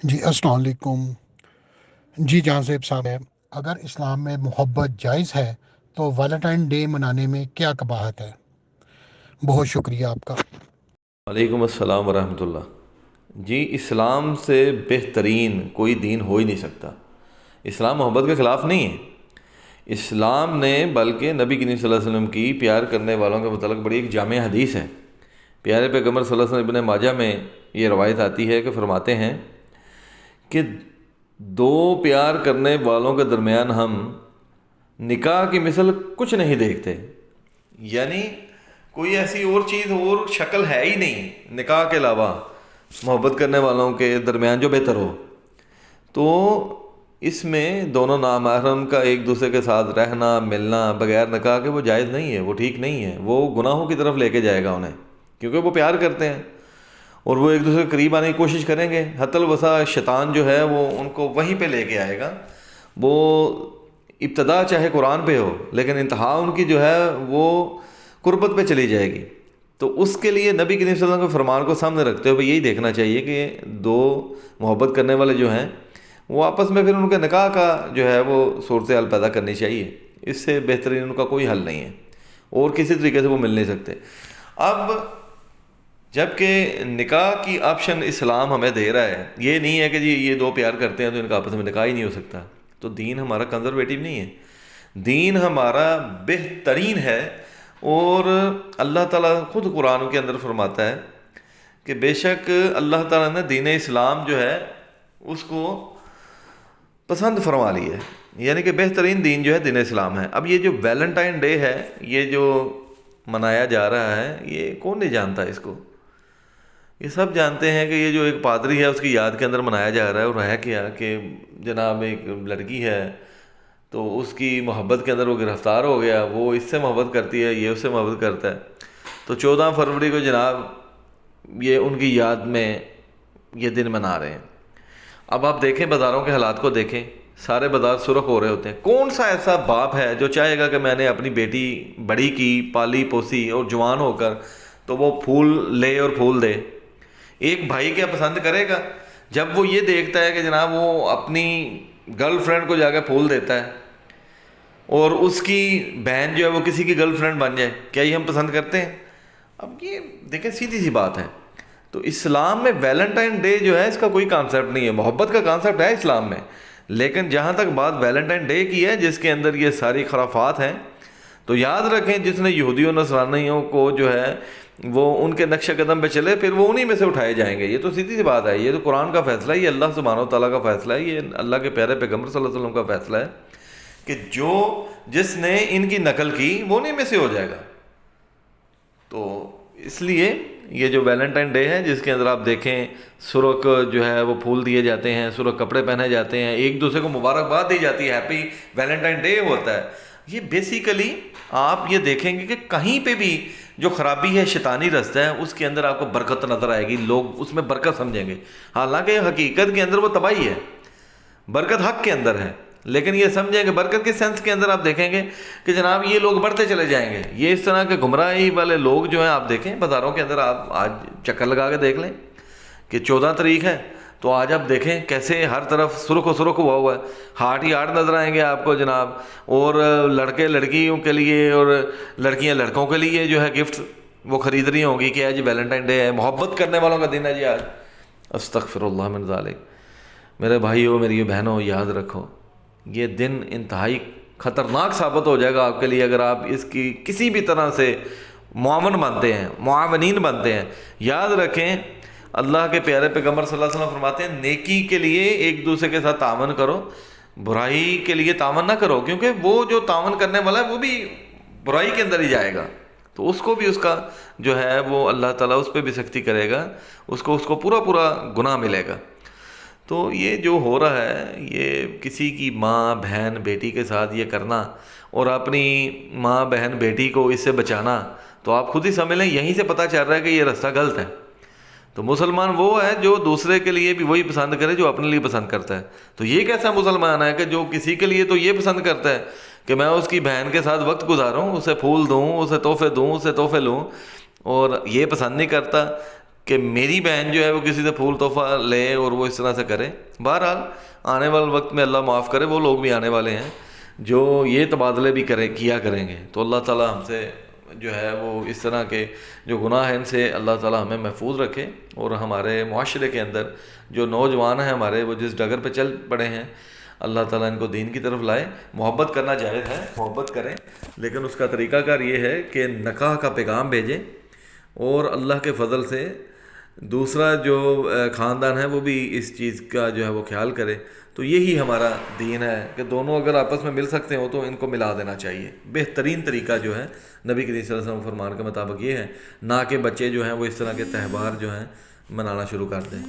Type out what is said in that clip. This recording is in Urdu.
جی السلام علیکم۔ جی جہاں زیب صاحب ہے، اگر اسلام میں محبت جائز ہے تو ویلنٹائن ڈے منانے میں کیا قباحت ہے؟ بہت شکریہ آپ کا۔ وعلیکم السلام ورحمۃ اللہ۔ جی اسلام سے بہترین کوئی دین ہو ہی نہیں سکتا۔ اسلام محبت کے خلاف نہیں ہے۔ اسلام نے بلکہ نبی کریم صلی اللہ علیہ وسلم کی پیار کرنے والوں کے متعلق بڑی ایک جامع حدیث ہے۔ پیارے پیغمبر صلی اللہ علیہ وسلم ابن ماجہ میں یہ روایت آتی ہے کہ فرماتے ہیں کہ دو پیار کرنے والوں کے درمیان ہم نکاح کی مثل کچھ نہیں دیکھتے، یعنی کوئی ایسی اور چیز اور شکل ہے ہی نہیں نکاح کے علاوہ محبت کرنے والوں کے درمیان جو بہتر ہو۔ تو اس میں دونوں نامحرم کا ایک دوسرے کے ساتھ رہنا ملنا بغیر نکاح کے وہ جائز نہیں ہے، وہ ٹھیک نہیں ہے، وہ گناہوں کی طرف لے کے جائے گا انہیں، کیونکہ وہ پیار کرتے ہیں اور وہ ایک دوسرے کے قریب آنے کی کوشش کریں گے۔ حتی الوسع شیطان جو ہے وہ ان کو وہیں پہ لے کے آئے گا۔ وہ ابتدا چاہے قرآن پہ ہو لیکن انتہا ان کی جو ہے وہ قربت پہ چلی جائے گی۔ تو اس کے لیے نبی کریم صلی اللہ علیہ وسلم کے فرمان کو سامنے رکھتے ہوئے یہی دیکھنا چاہیے کہ دو محبت کرنے والے جو ہیں وہ آپس میں پھر ان کے نکاح کا جو ہے وہ صورتحال پیدا کرنی چاہیے۔ اس سے بہترین ان کا کوئی حل نہیں ہے اور کسی طریقے سے وہ مل نہیں سکتے۔ اب جب کہ نکاح کی آپشن اسلام ہمیں دے رہا ہے، یہ نہیں ہے کہ جی یہ دو پیار کرتے ہیں تو ان کا آپس میں نکاح ہی نہیں ہو سکتا، تو دین ہمارا کنزرویٹو نہیں ہے، دین ہمارا بہترین ہے۔ اور اللہ تعالیٰ خود قرآن کے اندر فرماتا ہے کہ بے شک اللہ تعالیٰ نے دین اسلام جو ہے اس کو پسند فرما لی ہے، یعنی کہ بہترین دین جو ہے دین اسلام ہے۔ اب یہ جو ویلنٹائن ڈے ہے یہ جو منایا جا رہا ہے، یہ کون نہیں جانتا اس کو؟ یہ سب جانتے ہیں کہ یہ جو ایک پادری ہے اس کی یاد کے اندر منایا جا رہا ہے، اور ہے کیا کہ جناب ایک لڑکی ہے تو اس کی محبت کے اندر وہ گرفتار ہو گیا، وہ اس سے محبت کرتی ہے، یہ اس سے محبت کرتا ہے، تو 14 فروری کو جناب یہ ان کی یاد میں یہ دن منا رہے ہیں۔ اب آپ دیکھیں بازاروں کے حالات کو دیکھیں، سارے بازار سرخ ہو رہے ہوتے ہیں۔ کون سا ایسا باپ ہے جو چاہے گا کہ میں نے اپنی بیٹی بڑی کی پالی پوسی اور جوان ہو کر تو وہ پھول لے اور پھول دے؟ ایک بھائی کیا پسند کرے گا جب وہ یہ دیکھتا ہے کہ جناب وہ اپنی گرل فرینڈ کو جا کے پھول دیتا ہے اور اس کی بہن جو ہے وہ کسی کی گرل فرینڈ بن جائے؟ کیا یہ ہم پسند کرتے ہیں؟ اب یہ دیکھیں سیدھی سی بات ہے۔ تو اسلام میں ویلنٹائن ڈے جو ہے اس کا کوئی کانسیپٹ نہیں ہے، محبت کا کانسیپٹ ہے اسلام میں، لیکن جہاں تک بات ویلنٹائن ڈے کی ہے جس کے اندر یہ ساری خرافات ہیں، تو یاد رکھیں جس نے یہودیوں نصرانیوں کو جو ہے وہ ان کے نقش قدم پہ چلے پھر وہ انہی میں سے اٹھائے جائیں گے۔ یہ تو سیدھی سی بات ہے، یہ تو قرآن کا فیصلہ ہے، یہ اللہ سبحانہ و تعالیٰ کا فیصلہ ہے، یہ اللہ کے پیارے پیغمبر صلی اللہ علیہ وسلم کا فیصلہ ہے کہ جس نے ان کی نقل کی وہ انہی میں سے ہو جائے گا۔ تو اس لیے یہ جو ویلنٹائن ڈے ہے جس کے اندر آپ دیکھیں سرخ جو ہے وہ پھول دیے جاتے ہیں، سرخ کپڑے پہنے جاتے ہیں، ایک دوسرے کو مبارکباد دی جاتی ہے، ہیپی ویلنٹائن ڈے ہوتا ہے، یہ بیسیکلی آپ یہ دیکھیں گے کہ کہیں پہ بھی جو خرابی ہے شیطانی رستہ ہے اس کے اندر آپ کو برکت نظر آئے گی، لوگ اس میں برکت سمجھیں گے، حالانکہ حقیقت کے اندر وہ تباہی ہے، برکت حق کے اندر ہے، لیکن یہ سمجھیں کہ برکت کے سینس کے اندر آپ دیکھیں گے کہ جناب یہ لوگ بڑھتے چلے جائیں گے۔ یہ اس طرح کے گمراہی والے لوگ جو ہیں آپ دیکھیں بازاروں کے اندر، آپ آج چکر لگا کے دیکھ لیں کہ 14 تاریخ ہے تو آج آپ دیکھیں کیسے ہر طرف سرخ و سرخ ہوا ہوا ہے، ہاٹ ہی ہاٹ نظر آئیں گے آپ کو جناب، اور لڑکے لڑکیوں کے لیے اور لڑکیاں لڑکوں کے لیے جو ہے گفٹ وہ خرید رہی ہوں گی کہ آج ویلنٹائن ڈے ہے، محبت کرنے والوں کا دن ہے جی آج۔ استغفر اللہ من ذالک۔ میرے بھائیو میری بہنوں یاد رکھو یہ دن انتہائی خطرناک ثابت ہو جائے گا آپ کے لیے اگر آپ اس کی کسی بھی طرح سے معاون بنتے ہیں، معاونین بنتے ہیں۔ یاد رکھیں اللہ کے پیارے پیغمبر صلی اللہ علیہ وسلم فرماتے ہیں نیکی کے لیے ایک دوسرے کے ساتھ تعاون کرو، برائی کے لیے تعاون نہ کرو، کیونکہ وہ جو تعاون کرنے والا ہے وہ بھی برائی کے اندر ہی جائے گا، تو اس کو بھی اس کا جو ہے وہ اللہ تعالیٰ اس پہ بھی سختی کرے گا، اس کو پورا گناہ ملے گا۔ تو یہ جو ہو رہا ہے یہ کسی کی ماں بہن بیٹی کے ساتھ یہ کرنا اور اپنی ماں بہن بیٹی کو اس سے بچانا، تو آپ خود ہی سمجھ لیں یہیں سے پتہ چل رہا ہے کہ یہ رستہ غلط ہے۔ تو مسلمان وہ ہے جو دوسرے کے لیے بھی وہی پسند کرے جو اپنے لیے پسند کرتا ہے۔ تو یہ کیسا مسلمان ہے کہ جو کسی کے لیے تو یہ پسند کرتا ہے کہ میں اس کی بہن کے ساتھ وقت گزاروں، اسے پھول دوں، اسے تحفے دوں، اسے تحفے لوں، اور یہ پسند نہیں کرتا کہ میری بہن جو ہے وہ کسی سے پھول تحفہ لے اور وہ اس طرح سے کرے. بہرحال آنے والے وقت میں اللہ معاف کرے، وہ لوگ بھی آنے والے ہیں جو یہ تبادلے بھی کیا کریں گے. تو اللہ تعالیٰ ہم سے جو ہے وہ اس طرح کے جو گناہ ہیں ان سے اللہ تعالیٰ ہمیں محفوظ رکھے، اور ہمارے معاشرے کے اندر جو نوجوان ہیں ہمارے وہ جس ڈگر پہ چل پڑے ہیں اللہ تعالیٰ ان کو دین کی طرف لائے. محبت کرنا جائز ہے، محبت کریں، لیکن اس کا طریقہ کار یہ ہے کہ نکاح کا پیغام بھیجیں، اور اللہ کے فضل سے دوسرا جو خاندان ہے وہ بھی اس چیز کا جو ہے وہ خیال کرے. تو یہی ہمارا دین ہے کہ دونوں اگر آپس میں مل سکتے ہوں تو ان کو ملا دینا چاہیے. بہترین طریقہ جو ہے نبی کریم صلی اللہ علیہ وسلم فرمان کے مطابق یہ ہے، نہ کہ بچے جو ہیں وہ اس طرح کے تہوار جو ہیں منانا شروع کر دیں.